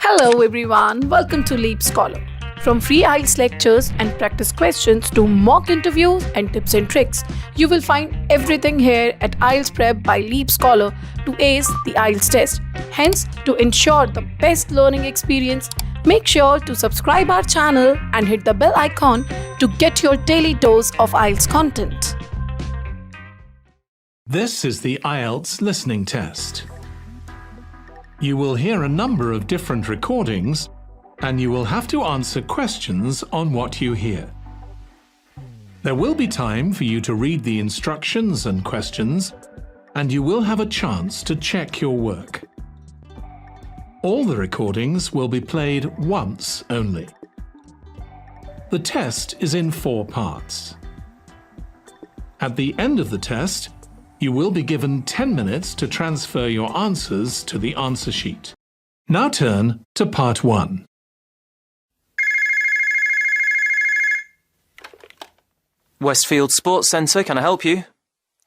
Hello everyone, welcome to Leap Scholar. From free IELTS lectures and practice questions to mock interviews and tips and tricks, you will find everything here at IELTS Prep by Leap Scholar to ace the IELTS test. Hence, to ensure the best learning experience, make sure to subscribe our channel and hit the bell icon to get your daily dose of IELTS content. This is the IELTS listening test. You will hear a number of different recordings and you will have to answer questions on what you hear. There will be time for you to read the instructions and questions, and you will have a chance to check your work. All the recordings will be played once only. The test is in 4 parts. At the end of the test, you will be given 10 minutes to transfer your answers to the answer sheet. Now turn to part 1. Westfield Sports Centre, can I help you?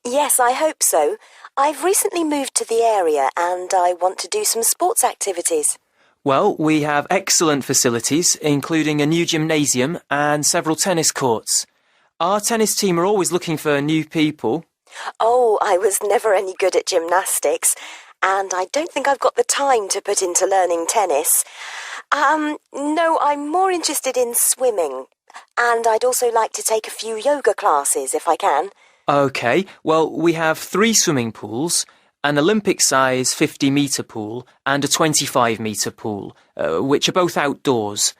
Yes, I hope so. I've recently moved to the area and I want to do some sports activities. Well, we have excellent facilities, including a new gymnasium and several tennis courts. Our tennis team are always looking for new people. Oh, I was never any good at gymnastics, and I don't think I've got the time to put into learning tennis. No, I'm more interested in swimming, and I'd also like to take a few yoga classes if I can. OK, well, we have 3 swimming pools, an Olympic-size 50-metre pool and a 25-metre pool, which are both outdoors,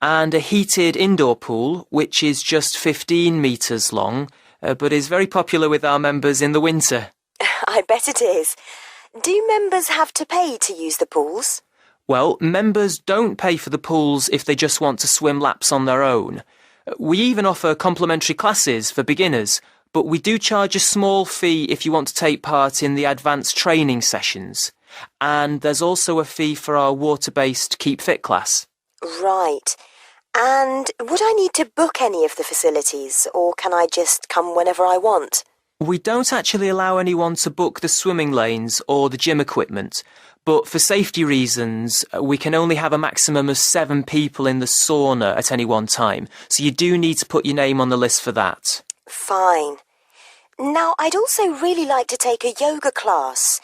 and a heated indoor pool, which is just 15 metres long, but is very popular with our members in the winter. I bet it is. Do members have to pay to use the pools? Well, members don't pay for the pools if they just want to swim laps on their own. We even offer complimentary classes for beginners, but we do charge a small fee if you want to take part in the advanced training sessions. And there's also a fee for our water-based Keep Fit class. Right. And would I need to book any of the facilities, or can I just come whenever I want? We don't actually allow anyone to book the swimming lanes or the gym equipment, but for safety reasons, we can only have a maximum of 7 people in the sauna at any one time, so you do need to put your name on the list for that. Fine. Now, I'd also really like to take a yoga class.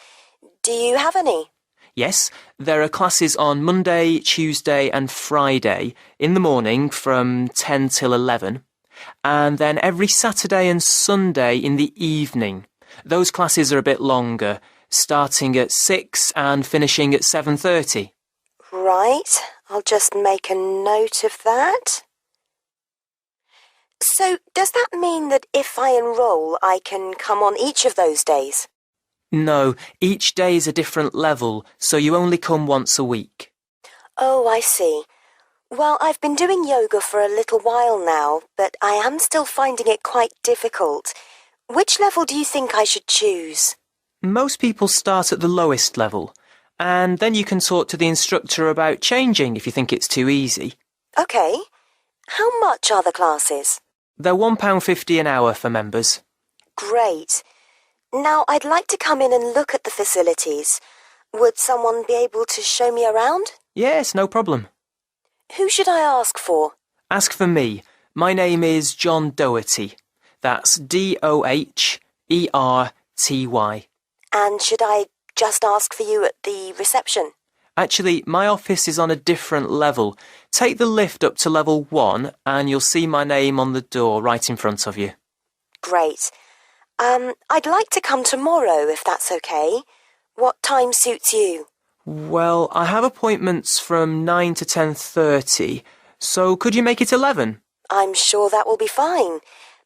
Do you have any? Yes, there are classes on Monday, Tuesday and Friday in the morning from 10 till 11, and then every Saturday and Sunday in the evening. Those classes are a bit longer, starting at 6 and finishing at 7:30. Right, I'll just make a note of that. So, does that mean that if I enrol, I can come on each of those days? No, each day is a different level, so you only come once a week. Oh, I see. Well, I've been doing yoga for a little while now, but I am still finding it quite difficult. Which level do you think I should choose? Most people start at the lowest level, and then you can talk to the instructor about changing if you think it's too easy. OK. How much are the classes? They're £1.50 an hour for members. Great. Now, I'd like to come in and look at the facilities. Would someone be able to show me around? Yes, no problem. Who should I ask for? Ask for me. My name is John Doherty. That's Doherty. And should I just ask for you at the reception? Actually, my office is on a different level. Take the lift up to level 1 and you'll see my name on the door right in front of you. Great. I'd like to come tomorrow, if that's okay. What time suits you? Well, I have appointments from 9 to 10:30, so could you make it 11? I'm sure that will be fine.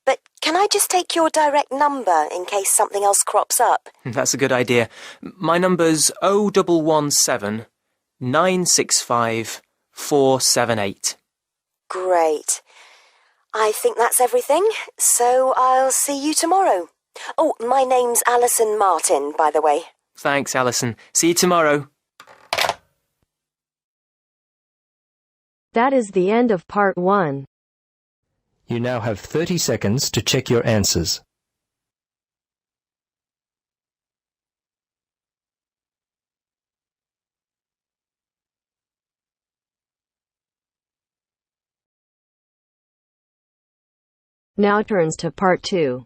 But can I just take your direct number in case something else crops up? That's a good idea. My number's 0117 965 478. Great. I think that's everything, so I'll see you tomorrow. Oh, my name's Alison Martin, by the way. Thanks, Alison. See you tomorrow. That is the end of part 1. You now have 30 seconds to check your answers. Now turns to Part 2.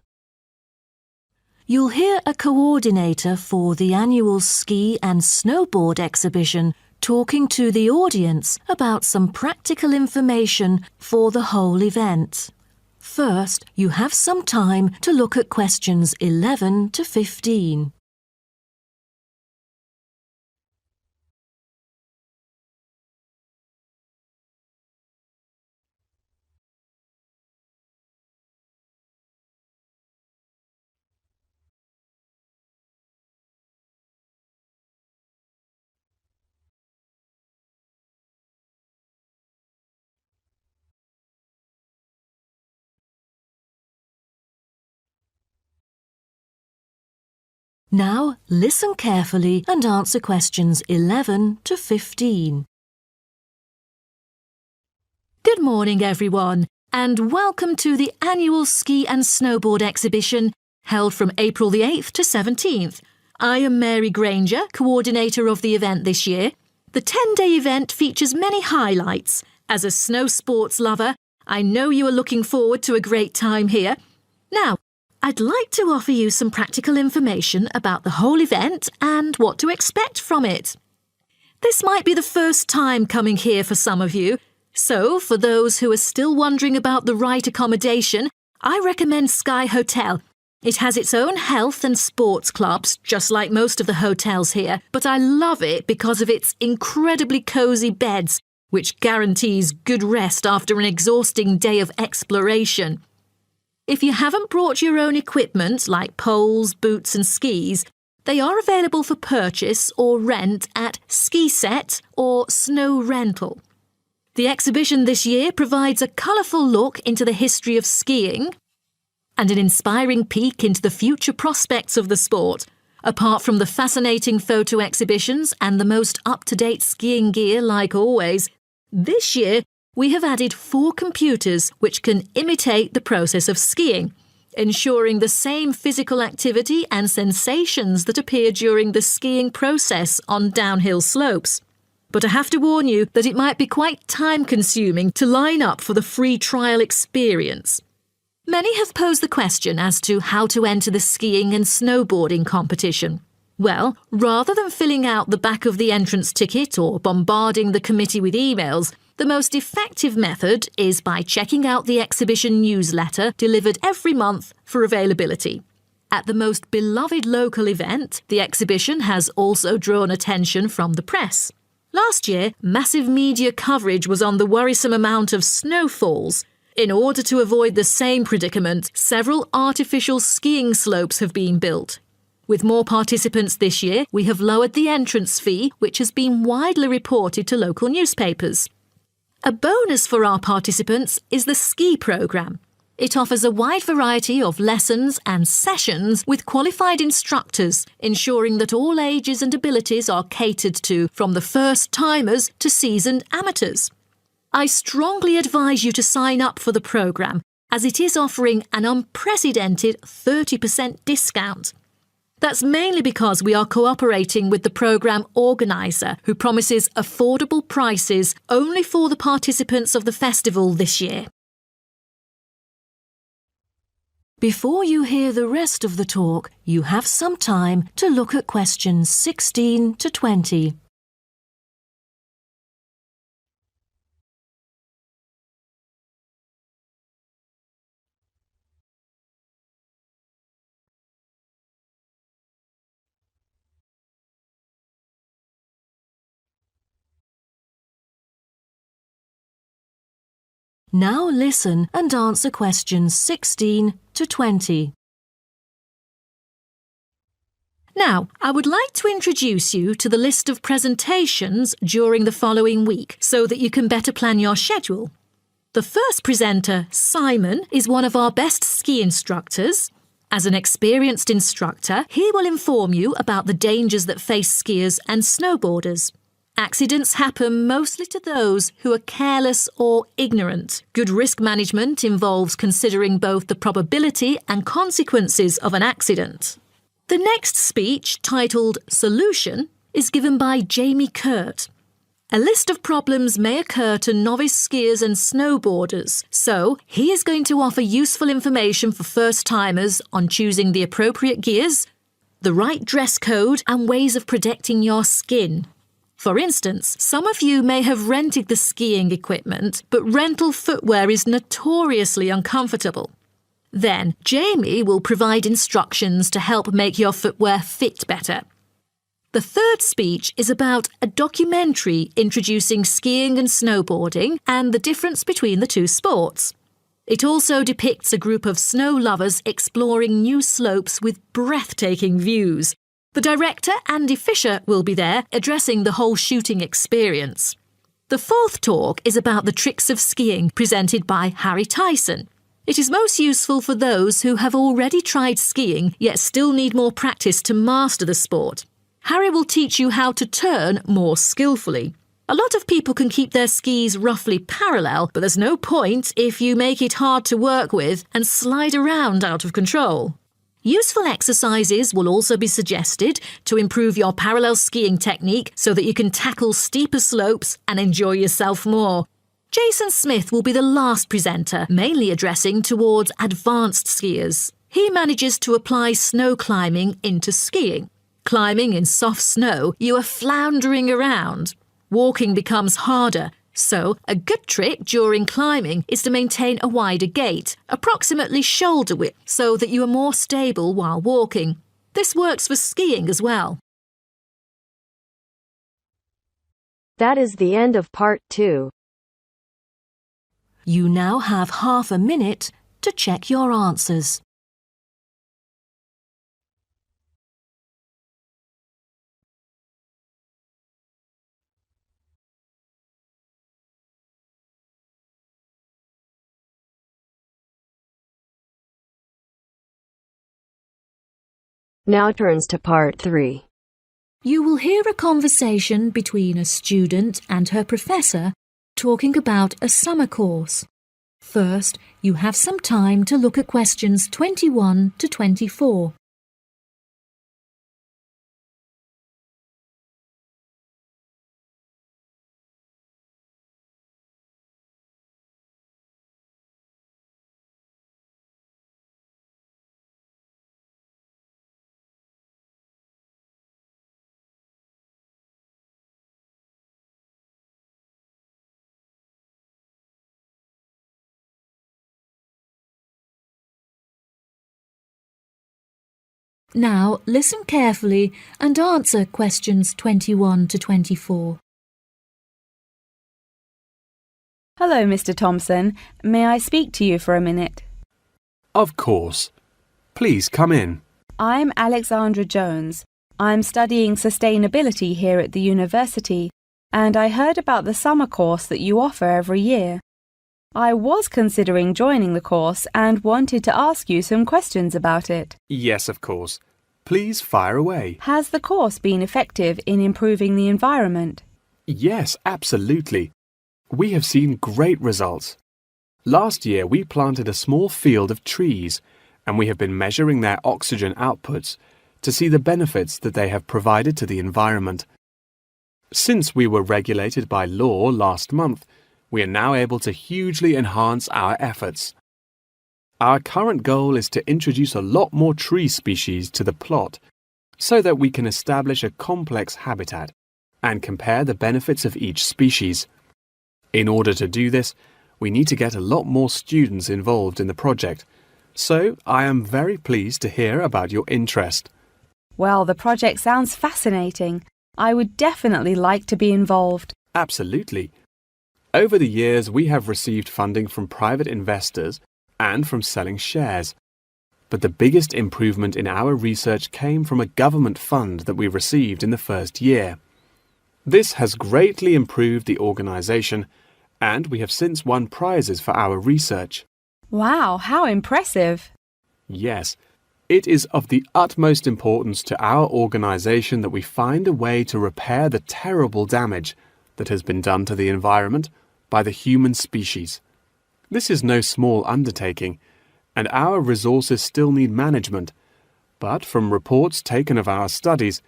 You'll hear a coordinator for the annual ski and snowboard exhibition talking to the audience about some practical information for the whole event. First, you have some time to look at questions 11 to 15. Now, listen carefully and answer questions 11 to 15. Good morning, everyone, and welcome to the annual ski and snowboard exhibition held from April the 8th to 17th. I am Mary Granger, coordinator of the event this year. The 10-day event features many highlights. As a snow sports lover, I know you are looking forward to a great time here. Now, I'd like to offer you some practical information about the whole event and what to expect from it. This might be the first time coming here for some of you, so for those who are still wondering about the right accommodation, I recommend Sky Hotel. It has its own health and sports clubs, just like most of the hotels here, but I love it because of its incredibly cosy beds, which guarantees good rest after an exhausting day of exploration. If you haven't brought your own equipment, like poles, boots and skis, they are available for purchase or rent at Ski Set or Snow Rental. The exhibition this year provides a colourful look into the history of skiing and an inspiring peek into the future prospects of the sport. Apart from the fascinating photo exhibitions and the most up-to-date skiing gear like always, this year we have added 4 computers which can imitate the process of skiing, ensuring the same physical activity and sensations that appear during the skiing process on downhill slopes. But I have to warn you that it might be quite time-consuming to line up for the free trial experience. Many have posed the question as to how to enter the skiing and snowboarding competition. Well, rather than filling out the back of the entrance ticket or bombarding the committee with emails, the most effective method is by checking out the exhibition newsletter delivered every month for availability. At the most beloved local event, the exhibition has also drawn attention from the press. Last year, massive media coverage was on the worrisome amount of snowfalls. In order to avoid the same predicament, several artificial skiing slopes have been built. With more participants this year, we have lowered the entrance fee, which has been widely reported to local newspapers. A bonus for our participants is the ski programme. It offers a wide variety of lessons and sessions with qualified instructors, ensuring that all ages and abilities are catered to, from the first-timers to seasoned amateurs. I strongly advise you to sign up for the programme, as it is offering an unprecedented 30% discount. That's mainly because we are cooperating with the programme organiser, who promises affordable prices only for the participants of the festival this year. Before you hear the rest of the talk, you have some time to look at questions 16 to 20. Now listen and answer questions 16 to 20. Now, I would like to introduce you to the list of presentations during the following week so that you can better plan your schedule. The first presenter, Simon, is one of our best ski instructors. As an experienced instructor, he will inform you about the dangers that face skiers and snowboarders. Accidents happen mostly to those who are careless or ignorant. Good risk management involves considering both the probability and consequences of an accident. The next speech, titled Solution, is given by Jamie Kurt. A list of problems may occur to novice skiers and snowboarders, so he is going to offer useful information for first-timers on choosing the appropriate gears, the right dress code and ways of protecting your skin. For instance, some of you may have rented the skiing equipment, but rental footwear is notoriously uncomfortable. Then, Jamie will provide instructions to help make your footwear fit better. The third speech is about a documentary introducing skiing and snowboarding and the difference between the two sports. It also depicts a group of snow lovers exploring new slopes with breathtaking views. The director, Andy Fisher, will be there, addressing the whole shooting experience. The fourth talk is about the tricks of skiing, presented by Harry Tyson. It is most useful for those who have already tried skiing yet still need more practice to master the sport. Harry will teach you how to turn more skillfully. A lot of people can keep their skis roughly parallel, but there's no point if you make it hard to work with and slide around out of control. Useful exercises will also be suggested to improve your parallel skiing technique so that you can tackle steeper slopes and enjoy yourself more. Jason Smith will be the last presenter, mainly addressing towards advanced skiers. He manages to apply snow climbing into skiing. Climbing in soft snow, you are floundering around. Walking becomes harder, so a good trick during climbing is to maintain a wider gait, approximately shoulder width, so that you are more stable while walking. This works for skiing as well. That is the end of part 2. You now have half a minute to check your answers. Now turns to part 3. You will hear a conversation between a student and her professor talking about a summer course. First, you have some time to look at questions 21 to 24. Now, listen carefully and answer questions 21 to 24. Hello, Mr. Thompson. May I speak to you for a minute? Of course. Please come in. I'm Alexandra Jones. I'm studying sustainability here at the university, and I heard about the summer course that you offer every year. I was considering joining the course and wanted to ask you some questions about it. Yes, of course. Please fire away. Has the course been effective in improving the environment? Yes, absolutely. We have seen great results. Last year we planted a small field of trees, and we have been measuring their oxygen outputs to see the benefits that they have provided to the environment. Since we were regulated by law last month, we are now able to hugely enhance our efforts. Our current goal is to introduce a lot more tree species to the plot so that we can establish a complex habitat and compare the benefits of each species. In order to do this, we need to get a lot more students involved in the project, so I am very pleased to hear about your interest. Well, the project sounds fascinating. I would definitely like to be involved. Absolutely. Over the years, we have received funding from private investors and from selling shares. But the biggest improvement in our research came from a government fund that we received in the first year. This has greatly improved the organisation, and we have since won prizes for our research. Wow, how impressive! Yes, it is of the utmost importance to our organisation that we find a way to repair the terrible damage that has been done to the environment by the human species. This is no small undertaking, and our resources still need management, but from reports taken of our studies,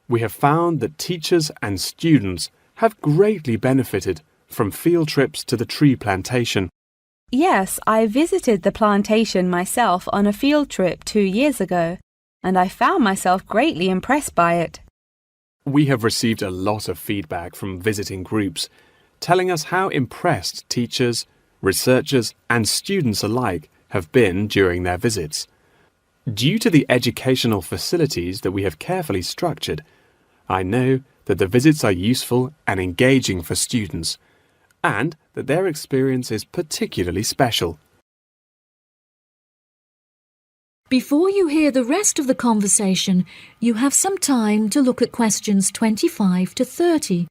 we have found that teachers and students have greatly benefited from field trips to the tree plantation. Yes, I visited the plantation myself on a field trip 2 years ago, and I found myself greatly impressed by it. We have received a lot of feedback from visiting groups, telling us how impressed teachers, researchers, and students alike have been during their visits. Due to the educational facilities that we have carefully structured, I know that the visits are useful and engaging for students, and that their experience is particularly special. Before you hear the rest of the conversation, you have some time to look at questions 25 to 30.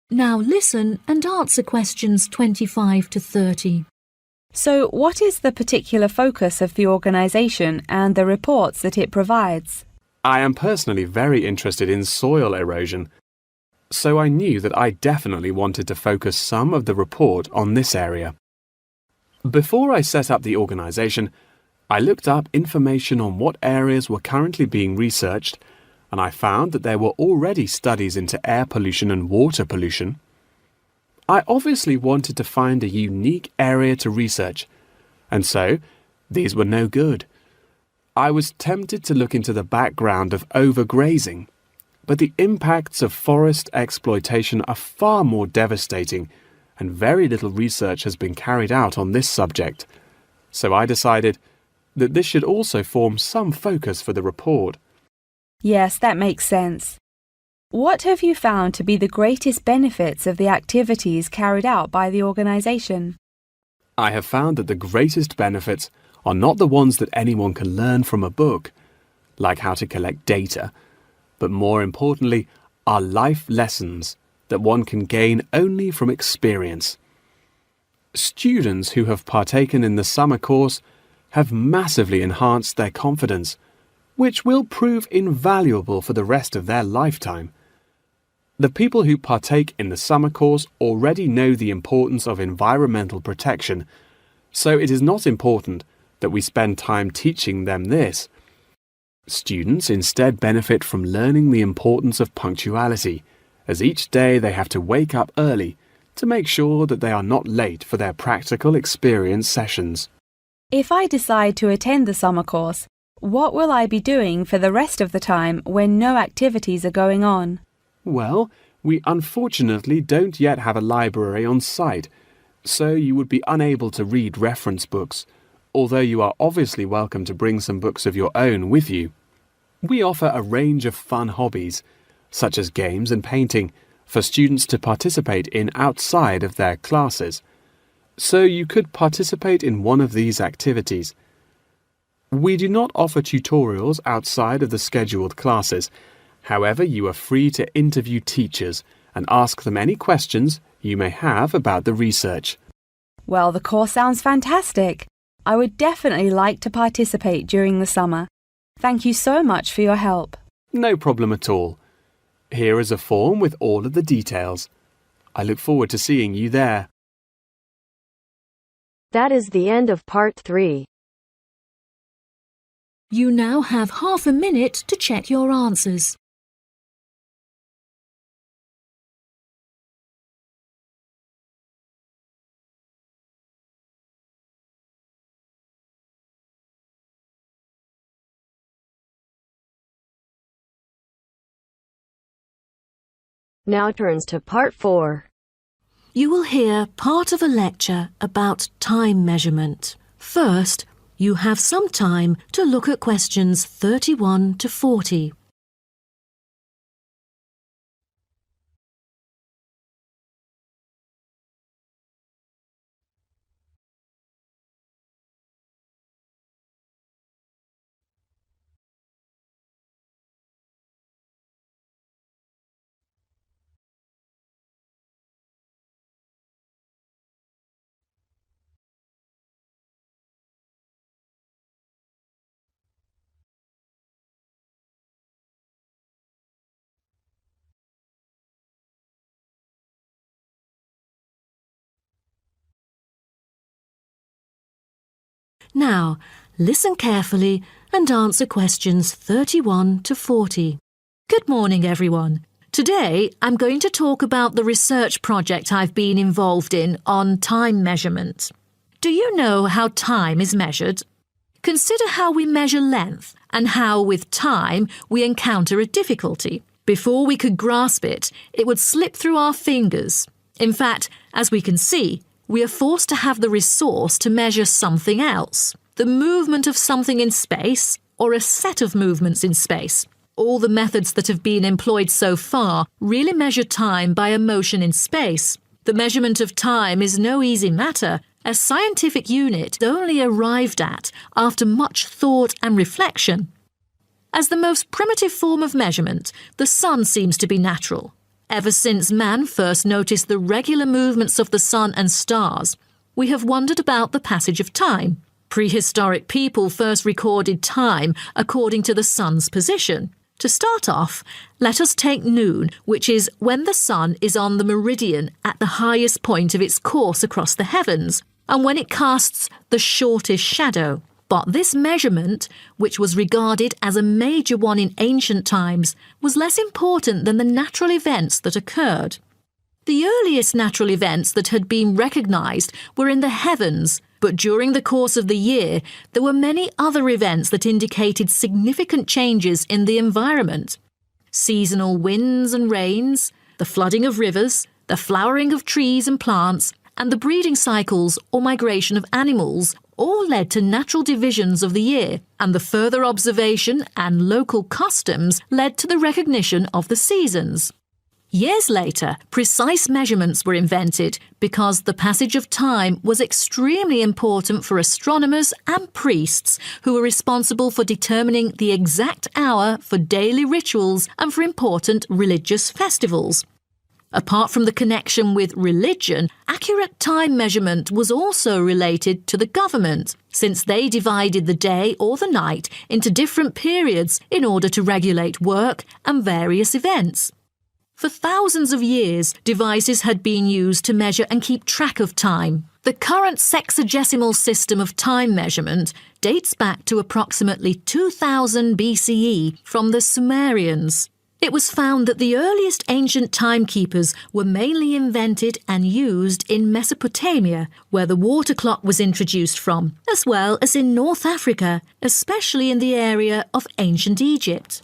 Now listen and answer questions 25 to 30. So, what is the particular focus of the organisation and the reports that it provides? I am personally very interested in soil erosion, so I knew that I definitely wanted to focus some of the report on this area. Before I set up the organisation, I looked up information on what areas were currently being researched, and I found that there were already studies into air pollution and water pollution. I obviously wanted to find a unique area to research, and so these were no good. I was tempted to look into the background of overgrazing, but the impacts of forest exploitation are far more devastating, and very little research has been carried out on this subject. So I decided that this should also form some focus for the report. Yes, that makes sense. What have you found to be the greatest benefits of the activities carried out by the organisation? I have found that the greatest benefits are not the ones that anyone can learn from a book, like how to collect data, but more importantly, are life lessons that one can gain only from experience. Students who have partaken in the summer course have massively enhanced their confidence, which will prove invaluable for the rest of their lifetime. The people who partake in the summer course already know the importance of environmental protection, so it is not important that we spend time teaching them this. Students instead benefit from learning the importance of punctuality, as each day they have to wake up early to make sure that they are not late for their practical experience sessions. If I decide to attend the summer course, what will I be doing for the rest of the time when no activities are going on? Well, we unfortunately don't yet have a library on site, so you would be unable to read reference books, although you are obviously welcome to bring some books of your own with you. We offer a range of fun hobbies, such as games and painting, for students to participate in outside of their classes. So you could participate in one of these activities. We do not offer tutorials outside of the scheduled classes. However, you are free to interview teachers and ask them any questions you may have about the research. Well, the course sounds fantastic. I would definitely like to participate during the summer. Thank you so much for your help. No problem at all. Here is a form with all of the details. I look forward to seeing you there. That is the end of part 3. You now have half a minute to check your answers. Now turns to part 4. You will hear part of a lecture about time measurement. First, you have some time to look at questions 31 to 40. Now, listen carefully and answer questions 31 to 40. Good morning, everyone. Today, I'm going to talk about the research project I've been involved in on time measurement. Do you know how time is measured? Consider how we measure length and how, with time, we encounter a difficulty. Before we could grasp it, it would slip through our fingers. In fact, as we can see, we are forced to have the resource to measure something else, the movement of something in space or a set of movements in space. All the methods that have been employed so far really measure time by a motion in space. The measurement of time is no easy matter, a scientific unit only arrived at after much thought and reflection. As the most primitive form of measurement, the sun seems to be natural. Ever since man first noticed the regular movements of the sun and stars, we have wondered about the passage of time. Prehistoric people first recorded time according to the sun's position. To start off, let us take noon, which is when the sun is on the meridian at the highest point of its course across the heavens, and when it casts the shortest shadow. But this measurement, which was regarded as a major one in ancient times, was less important than the natural events that occurred. The earliest natural events that had been recognised were in the heavens, but during the course of the year, there were many other events that indicated significant changes in the environment. Seasonal winds and rains, the flooding of rivers, the flowering of trees and plants, and the breeding cycles or migration of animals all led to natural divisions of the year, and the further observation and local customs led to the recognition of the seasons. Years later, precise measurements were invented because the passage of time was extremely important for astronomers and priests who were responsible for determining the exact hour for daily rituals and for important religious festivals. Apart from the connection with religion, accurate time measurement was also related to the government, since they divided the day or the night into different periods in order to regulate work and various events. For thousands of years, devices had been used to measure and keep track of time. The current sexagesimal system of time measurement dates back to approximately 2000 BCE from the Sumerians. It was found that the earliest ancient timekeepers were mainly invented and used in Mesopotamia, where the water clock was introduced from, as well as in North Africa, especially in the area of ancient Egypt.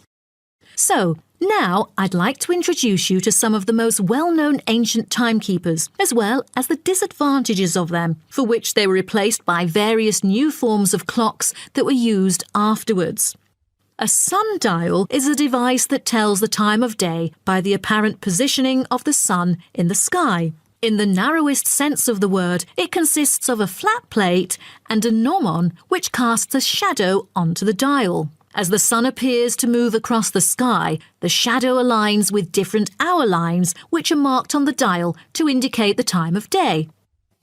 So, now I'd like to introduce you to some of the most well-known ancient timekeepers, as well as the disadvantages of them, for which they were replaced by various new forms of clocks that were used afterwards. A sundial is a device that tells the time of day by the apparent positioning of the sun in the sky. In the narrowest sense of the word, it consists of a flat plate and a gnomon which casts a shadow onto the dial. As the sun appears to move across the sky, the shadow aligns with different hour lines which are marked on the dial to indicate the time of day.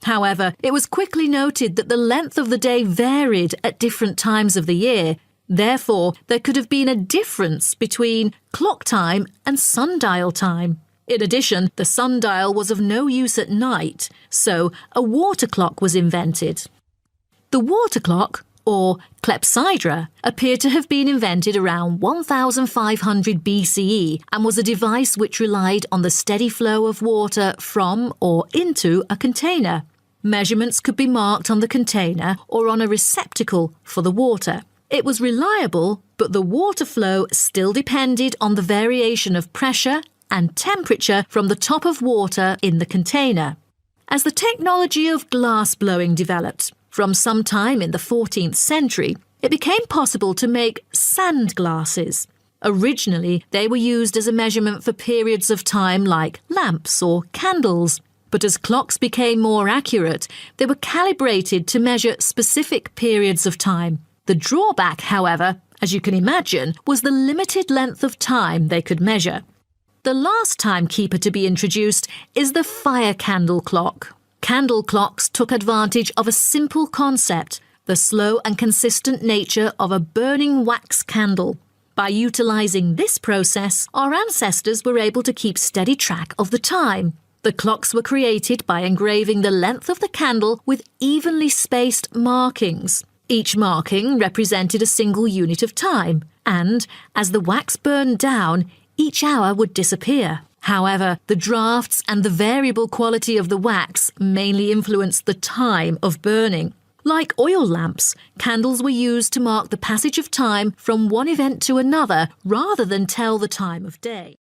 However, it was quickly noted that the length of the day varied at different times of the year. Therefore, there could have been a difference between clock time and sundial time. In addition, the sundial was of no use at night, so a water clock was invented. The water clock, or clepsydra, appeared to have been invented around 1500 BCE and was a device which relied on the steady flow of water from or into a container. Measurements could be marked on the container or on a receptacle for the water. It was reliable, but the water flow still depended on the variation of pressure and temperature from the top of water in the container. As the technology of glass blowing developed, from some time in the 14th century, it became possible to make sand glasses. Originally, they were used as a measurement for periods of time like lamps or candles. But as clocks became more accurate, they were calibrated to measure specific periods of time. The drawback, however, as you can imagine, was the limited length of time they could measure. The last timekeeper to be introduced is the fire candle clock. Candle clocks took advantage of a simple concept, the slow and consistent nature of a burning wax candle. By utilising this process, our ancestors were able to keep steady track of the time. The clocks were created by engraving the length of the candle with evenly spaced markings. Each marking represented a single unit of time, and as the wax burned down, each hour would disappear. However, the drafts and the variable quality of the wax mainly influenced the time of burning. Like oil lamps, candles were used to mark the passage of time from one event to another rather than tell the time of day.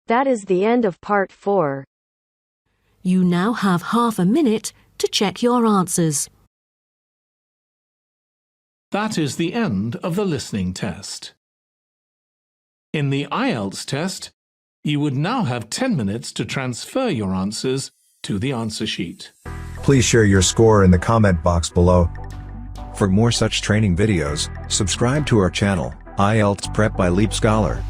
That is the end of part 4. You now have half a minute to check your answers. That is the end of the listening test. In the IELTS test, you would now have 10 minutes to transfer your answers to the answer sheet. Please share your score in the comment box below. For more such training videos, subscribe to our channel, IELTS Prep by Leap Scholar.